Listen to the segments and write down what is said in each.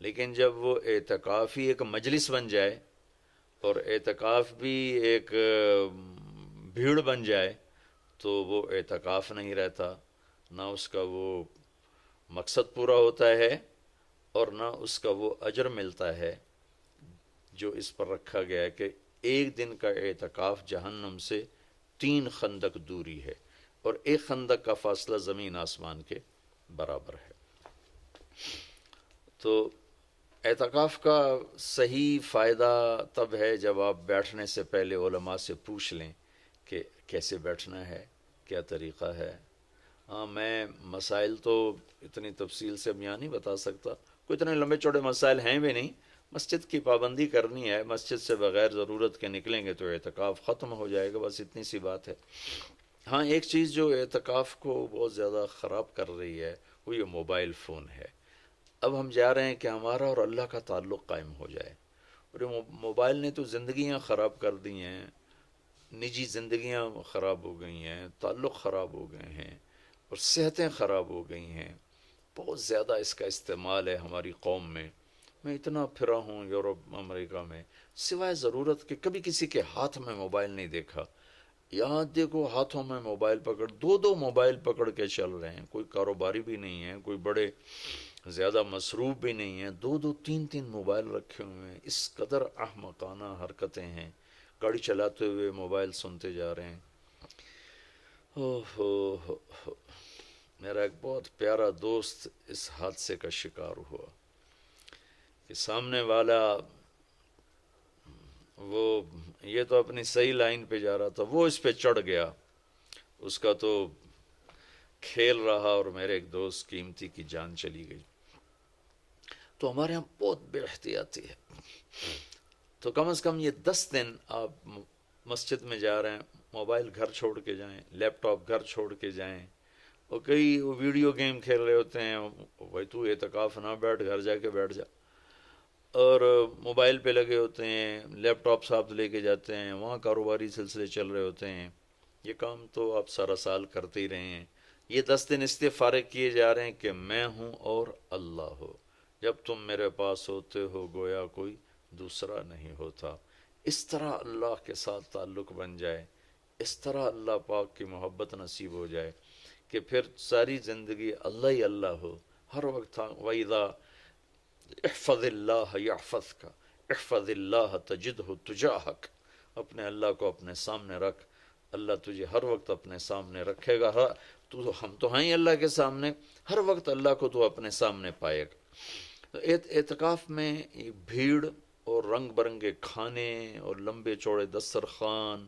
لیکن جب وہ اعتکاف ہی ایک مجلس بن جائے اور اعتکاف بھی ایک بھیڑ بن جائے تو وہ اعتکاف نہیں رہتا، نہ اس کا وہ مقصد پورا ہوتا ہے اور نہ اس کا وہ اجر ملتا ہے جو اس پر رکھا گیا ہے کہ ایک دن کا اعتکاف جہنم سے 3 خندق دوری ہے، اور ایک خندق کا فاصلہ زمین آسمان کے برابر ہے۔ تو اعتکاف کا صحیح فائدہ تب ہے جب آپ بیٹھنے سے پہلے علماء سے پوچھ لیں کہ کیسے بیٹھنا ہے، کیا طریقہ ہے۔ ہاں، میں مسائل تو اتنی تفصیل سے یہاں نہیں بتا سکتا، کوئی اتنے لمبے چوڑے مسائل ہیں بھی نہیں۔ مسجد کی پابندی کرنی ہے، مسجد سے بغیر ضرورت کے نکلیں گے تو اعتکاف ختم ہو جائے گا، بس اتنی سی بات ہے۔ ہاں، ایک چیز جو اعتکاف کو بہت زیادہ خراب کر رہی ہے وہ یہ موبائل فون ہے۔ اب ہم چاہ رہے ہیں کہ ہمارا اور اللہ کا تعلق قائم ہو جائے، اور یہ موبائل نے تو زندگیاں خراب کر دی ہیں، نجی زندگیاں خراب ہو گئی ہیں، تعلق خراب ہو گئے ہیں، اور صحتیں خراب ہو گئی ہیں۔ بہت زیادہ اس کا استعمال ہے ہماری قوم میں۔ میں اتنا پھرا ہوں یورپ امریکہ میں، سوائے ضرورت کہ کبھی کسی کے ہاتھ میں موبائل نہیں دیکھا۔ یہاں دیکھو ہاتھوں میں موبائل پکڑ، 2 موبائل پکڑ کے چل رہے ہیں، کوئی کاروباری بھی نہیں ہے، کوئی بڑے زیادہ مصروف بھی نہیں ہیں، 2 3 موبائل رکھے ہوئے ہیں۔ اس قدر احمقانہ حرکتیں ہیں، گاڑی چلاتے ہوئے موبائل سنتے جا رہے ہیں۔ ہو میرا ایک بہت پیارا دوست اس حادثے کا شکار ہوا کہ سامنے والا وہ یہ تو اپنی صحیح لائن پہ جا رہا تھا، وہ اس پہ چڑھ گیا، اس کا تو کھیل رہا، اور میرے ایک دوست قیمتی کی جان چلی گئی۔ تو ہمارے یہاں بہت بے احتیاطی ہے۔ تو کم از کم یہ 10 دن آپ مسجد میں جا رہے ہیں، موبائل گھر چھوڑ کے جائیں، لیپ ٹاپ گھر چھوڑ کے جائیں، اور کئی وہ ویڈیو گیم کھیل رہے ہوتے ہیں، بھائی تو اعتکاف نہ بیٹھ، گھر جا کے بیٹھ جا، اور موبائل پہ لگے ہوتے ہیں، لیپ ٹاپ ساتھ لے کے جاتے ہیں، وہاں کاروباری سلسلے چل رہے ہوتے ہیں۔ یہ کام تو آپ سارا سال کرتے ہی رہے ہیں۔ یہ 10 دن اس لیے فارغ کیے جا رہے ہیں کہ میں ہوں اور اللہ ہو، جب تم میرے پاس ہوتے ہو گویا کوئی دوسرا نہیں ہوتا۔ اس طرح اللہ کے ساتھ تعلق بن جائے، اس طرح اللہ پاک کی محبت نصیب ہو جائے کہ پھر ساری زندگی اللہ ہی اللہ ہو، ہر وقت۔ وَإِذَا احفظ اللہ یحفظک، احفظ اللہ تجدہ تجاہک، اپنے اللہ کو اپنے سامنے رکھ، اللہ تجھے ہر وقت اپنے سامنے رکھے گا۔ ہم تو ہیں ہی اللہ کے سامنے، ہر وقت اللہ کو تو اپنے سامنے پائے گا۔ تو اعتکاف میں بھیڑ اور رنگ برنگے کھانے اور لمبے چوڑے دسترخوان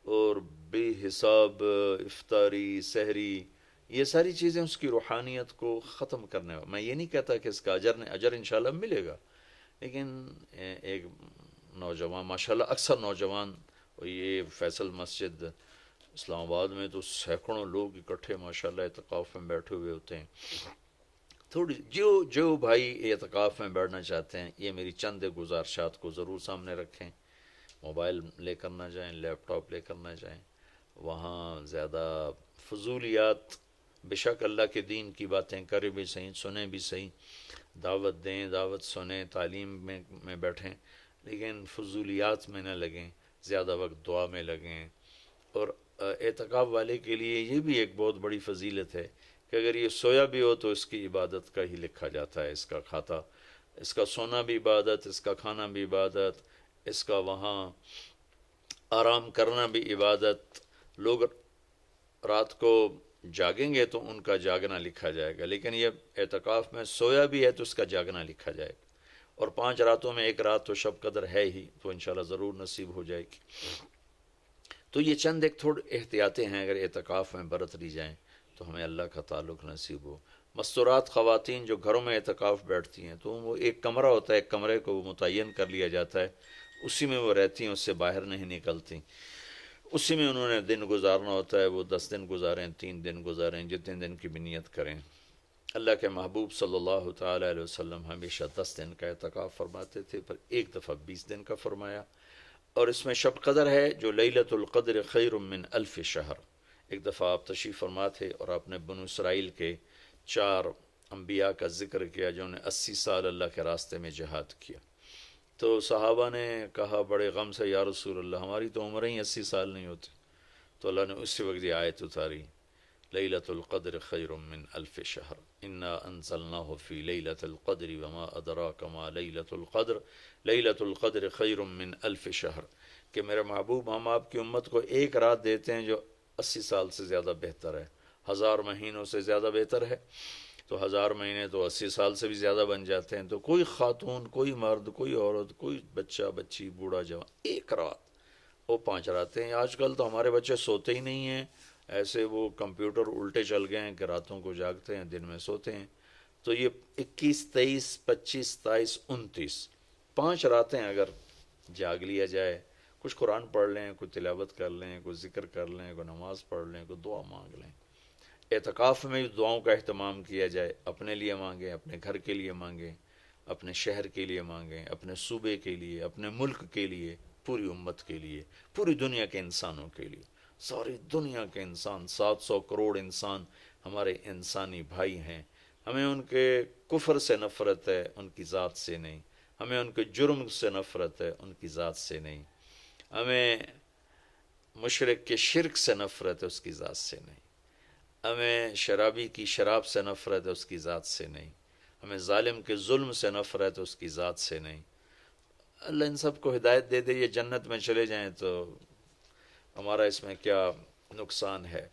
اور بے حساب افطاری سحری، یہ ساری چیزیں اس کی روحانیت کو ختم کرنے میں یہ نہیں کہتا کہ اس کا اجر انشاءاللہ ملے گا، لیکن ایک نوجوان ماشاءاللہ اکثر نوجوان، یہ فیصل مسجد اسلام آباد میں تو سینکڑوں لوگ اکٹھے ماشاءاللہ اعتکاف میں بیٹھے ہوئے ہوتے ہیں۔ تھوڑی جو بھائی اعتکاف میں بیٹھنا چاہتے ہیں، یہ میری چند گزارشات کو ضرور سامنے رکھیں۔ موبائل لے کر نہ جائیں، لیپ ٹاپ لے کر نہ جائیں، وہاں زیادہ فضولیات، بے شک اللہ کے دین کی باتیں کریں بھی صحیح، سنیں بھی صحیح، دعوت دیں، دعوت سنیں، تعلیم میں بیٹھیں، لیکن فضولیات میں نہ لگیں، زیادہ وقت دعا میں لگیں۔ اور اعتکاف والے کے لیے یہ بھی ایک بہت بڑی فضیلت ہے کہ اگر یہ سویا بھی ہو تو اس کی عبادت کا ہی لکھا جاتا ہے، اس کا کھاتا، اس کا سونا بھی عبادت، اس کا کھانا بھی عبادت، اس کا وہاں آرام کرنا بھی عبادت۔ لوگ رات کو جاگیں گے تو ان کا جاگنا لکھا جائے گا، لیکن یہ اعتکاف میں سویا بھی ہے تو اس کا جاگنا لکھا جائے گا۔ اور 5 راتوں میں 1 رات تو شب قدر ہے ہی، تو انشاءاللہ ضرور نصیب ہو جائے گی۔ تو یہ چند ایک تھوڑے احتیاطیں ہیں، اگر اعتکاف میں برت لی جائیں تو ہمیں اللہ کا تعلق نصیب ہو۔ مستورات خواتین جو گھروں میں اعتکاف بیٹھتی ہیں تو وہ ایک کمرہ ہوتا ہے، ایک کمرے کو وہ متعین کر لیا جاتا ہے، اسی میں وہ رہتی ہیں، اس سے باہر نہیں نکلتی، اسی میں انہوں نے دن گزارنا ہوتا ہے۔ وہ 10 دن گزاریں، 3 دن گزاریں، جتنے دن کی بھی نیت کریں۔ اللہ کے محبوب صلی اللہ تعالیٰ علیہ وسلم ہمیشہ 10 دن کا اعتکاف فرماتے تھے، پر ایک دفعہ 20 دن کا فرمایا۔ اور اس میں شب قدر ہے جو لیلۃ القدر خیر من 1000 شہر۔ ایک دفعہ آپ تشریف فرما تھے اور آپ نے بنو اسرائیل کے 4 انبیاء کا ذکر کیا جنہوں نے 80 سال اللہ کے راستے میں جہاد کیا۔ تو صحابہ نے کہا بڑے غم سے، یا رسول اللہ ہماری تو عمریں ہی 80 سال نہیں ہوتی۔ تو اللہ نے اسی وقت یہ آیت اتاری، لیلۃ القدر خیر من الف شہر انا انزلناہ فی لیلۃ القدر وما ادراک ما لیلۃ القدر لیلۃ القدر خیر من الف شہر، کہ میرے محبوب ہم آپ کی امت کو ایک رات دیتے ہیں جو 80 سال سے زیادہ بہتر ہے، 1000 مہینوں سے زیادہ بہتر ہے۔ تو 1000 مہینے تو 80 سال سے بھی زیادہ بن جاتے ہیں۔ تو کوئی خاتون، کوئی مرد، کوئی عورت، کوئی بچہ بچی، بوڑھا جوان، ایک رات وہ 5 راتیں ہیں۔ آج کل تو ہمارے بچے سوتے ہی نہیں ہیں، ایسے وہ کمپیوٹر الٹے چل گئے ہیں کہ راتوں کو جاگتے ہیں، دن میں سوتے ہیں۔ تو یہ 21، 23، 25، 27، 29 5 راتیں اگر جاگ لیا جائے، کچھ قرآن پڑھ لیں، کوئی تلاوت کر لیں، کوئی ذکر کر لیں، کوئی نماز پڑھ لیں، کوئی دعا مانگ لیں، اعتکاف میں دعاؤں کا اہتمام کیا جائے، اپنے لیے مانگیں، اپنے گھر کے لیے مانگیں، اپنے شہر کے لیے مانگیں، اپنے صوبے کے لیے، اپنے ملک کے لیے، پوری امت کے لیے، پوری دنیا کے انسانوں کے لیے۔ ساری دنیا کے انسان، 700 کروڑ انسان ہمارے انسانی بھائی ہیں۔ ہمیں ان کے کفر سے نفرت ہے، ان کی ذات سے نہیں۔ ہمیں ان کے جرم سے نفرت ہے، ان کی ذات سے نہیں۔ ہمیں مشرک کے شرک سے نفرت ہے، اس کی ذات سے نہیں۔ ہمیں شرابی کی شراب سے نفرت ہے، اس کی ذات سے نہیں۔ ہمیں ظالم کے ظلم سے نفرت ہے، اس کی ذات سے نہیں۔ اللہ ان سب کو ہدایت دے دے، یہ جنت میں چلے جائیں تو ہمارا اس میں کیا نقصان ہے؟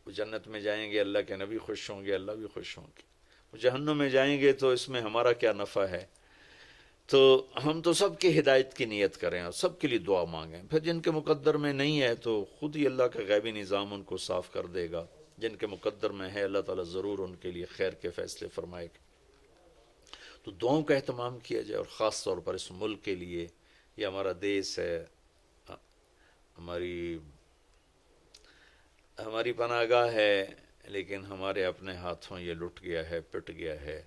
جنت میں جائیں گے، اللہ کے نبی خوش ہوں گے، اللہ بھی خوش ہوں گے۔ جہنم میں جائیں گے تو اس میں ہمارا کیا نفع ہے؟ تو ہم تو سب کی ہدایت کی نیت کریں اور سب کے لیے دعا مانگیں۔ پھر جن کے مقدر میں نہیں ہے تو خود ہی اللہ کا غیبی نظام ان کو صاف کر دے گا۔ جن کے مقدر میں ہے اللہ تعالیٰ ضرور ان کے لیے خیر کے فیصلے فرمائے گا۔ تو دعاؤں کا اہتمام کیا جائے، اور خاص طور پر اس ملک کے لیے۔ یہ ہمارا دیس ہے، ہماری پناہ گاہ ہے، لیکن ہمارے اپنے ہاتھوں یہ لٹ گیا ہے، پٹ گیا ہے۔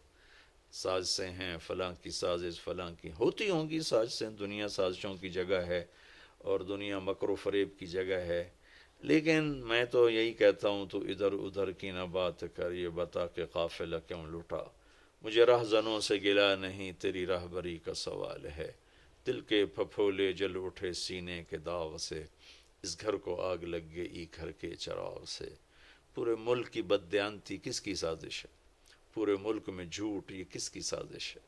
سازشیں ہیں، فلاں کی سازش، فلاں کی ہوتی ہوں گی سازشیں، دنیا سازشوں کی جگہ ہے اور دنیا مکر و فریب کی جگہ ہے۔ لیکن میں تو یہی کہتا ہوں، تو ادھر ادھر کی نہ بات کر، یہ بتا کہ قافلہ کیوں لٹا۔ مجھے رہزنوں سے گلا نہیں، تیری راہبری کا سوال ہے۔ دل کے پھپھولے جل اٹھے سینے کے داغ سے، اس گھر کو آگ لگ گئی گھر کے چراغ سے۔ پورے ملک کی بددیانتی کس کی سازش ہے؟ پورے ملک میں جھوٹ، یہ کس کی سازش ہے؟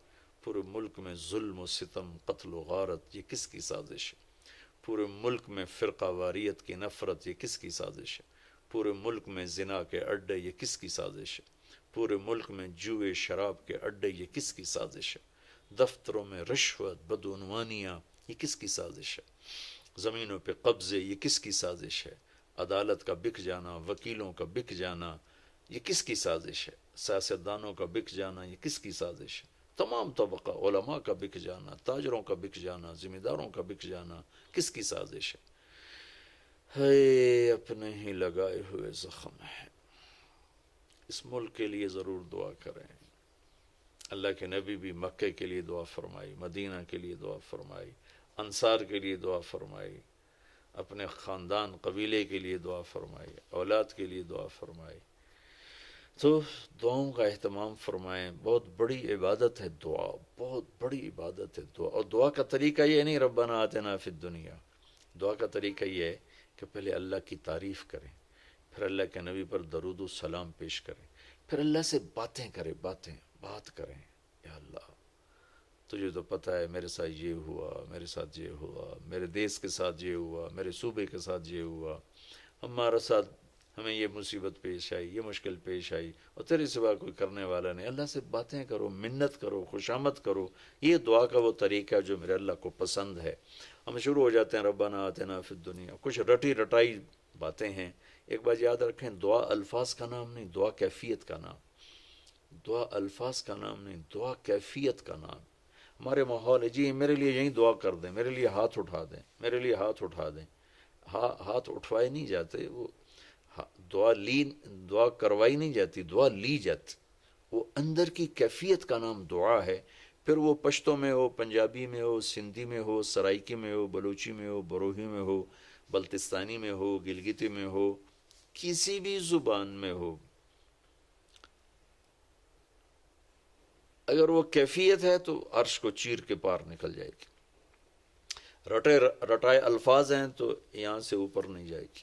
پورے ملک میں ظلم و ستم، قتل و غارت، یہ کس کی سازش ہے؟ پورے ملک میں فرقہ واریت کی نفرت، یہ کس کی سازش ہے؟ پورے ملک میں زنا کے اڈے، یہ کس کی سازش ہے؟ پورے ملک میں جوئے شراب کے اڈے، یہ کس کی سازش ہے؟ دفتروں میں رشوت، بدعنوانیاں، یہ کس کی سازش ہے؟ زمینوں پہ قبضے، یہ کس کی سازش ہے؟ عدالت کا بک جانا، وکیلوں کا بک جانا، یہ کس کی سازش ہے؟ سیاستدانوں کا بک جانا، یہ کس کی سازش ہے؟ تمام طبقہ علماء کا بک جانا، تاجروں کا بک جانا، ذمہ داروں کا بک جانا، کس کی سازش ہے؟ اپنے ہی لگائے ہوئے زخم ہے۔ اس ملک کے لیے ضرور دعا کریں۔ اللہ کے نبی بھی مکے کے لیے دعا فرمائی، مدینہ کے لیے دعا فرمائی، انصار کے لیے دعا فرمائی، اپنے خاندان قبیلے کے لیے دعا فرمائی، اولاد کے لیے دعا فرمائی۔ تو دعاؤں کا اہتمام فرمائیں۔ بہت بڑی عبادت ہے دعا، بہت بڑی عبادت ہے دعا۔ اور دعا کا طریقہ یہ نہیں ربنا آتنا فی الدنیا، دعا کا طریقہ یہ ہے کہ پہلے اللہ کی تعریف کریں، پھر اللہ کے نبی پر درود و سلام پیش کریں، پھر اللہ سے باتیں کریں، بات کریں۔ یا اللہ تجھے تو پتہ ہے میرے ساتھ یہ ہوا، میرے ساتھ یہ ہوا، میرے دیس کے ساتھ یہ ہوا، میرے صوبے کے ساتھ یہ ہوا، ہمارا ساتھ ہمیں یہ مصیبت پیش آئی، یہ مشکل پیش آئی، اور تیرے سوا کوئی کرنے والا نہیں۔ اللہ سے باتیں کرو، منت کرو، خوشامد کرو۔ یہ دعا کا وہ طریقہ جو میرے اللہ کو پسند ہے۔ ہم شروع ہو جاتے ہیں ربنا آتنا فی الدنیا، کچھ رٹی رٹائی باتیں ہیں۔ ایک بات یاد رکھیں، دعا الفاظ کا نام نہیں، دعا کیفیت کا نام۔ دعا الفاظ کا نام نہیں، دعا کیفیت کا نام۔ ہمارے ماحول ہے جی میرے لیے یہیں دعا کر دیں، میرے لیے ہاتھ اٹھا دیں، میرے لیے ہاتھ اٹھا دیں۔ ہاتھ اٹھوائے نہیں جاتے، وہ دعا کروائی نہیں جاتی، دعا لی جاتی۔ وہ اندر کی کیفیت کا نام دعا ہے۔ پھر وہ پشتو میں ہو، پنجابی میں ہو، سندھی میں ہو، سرائکی میں ہو، بلوچی میں ہو، بروہی میں ہو، بلتستانی میں ہو، گلگتی میں ہو، کسی بھی زبان میں ہو، اگر وہ کیفیت ہے تو عرش کو چیر کے پار نکل جائے گی، رٹائے الفاظ ہیں تو یہاں سے اوپر نہیں جائے گی۔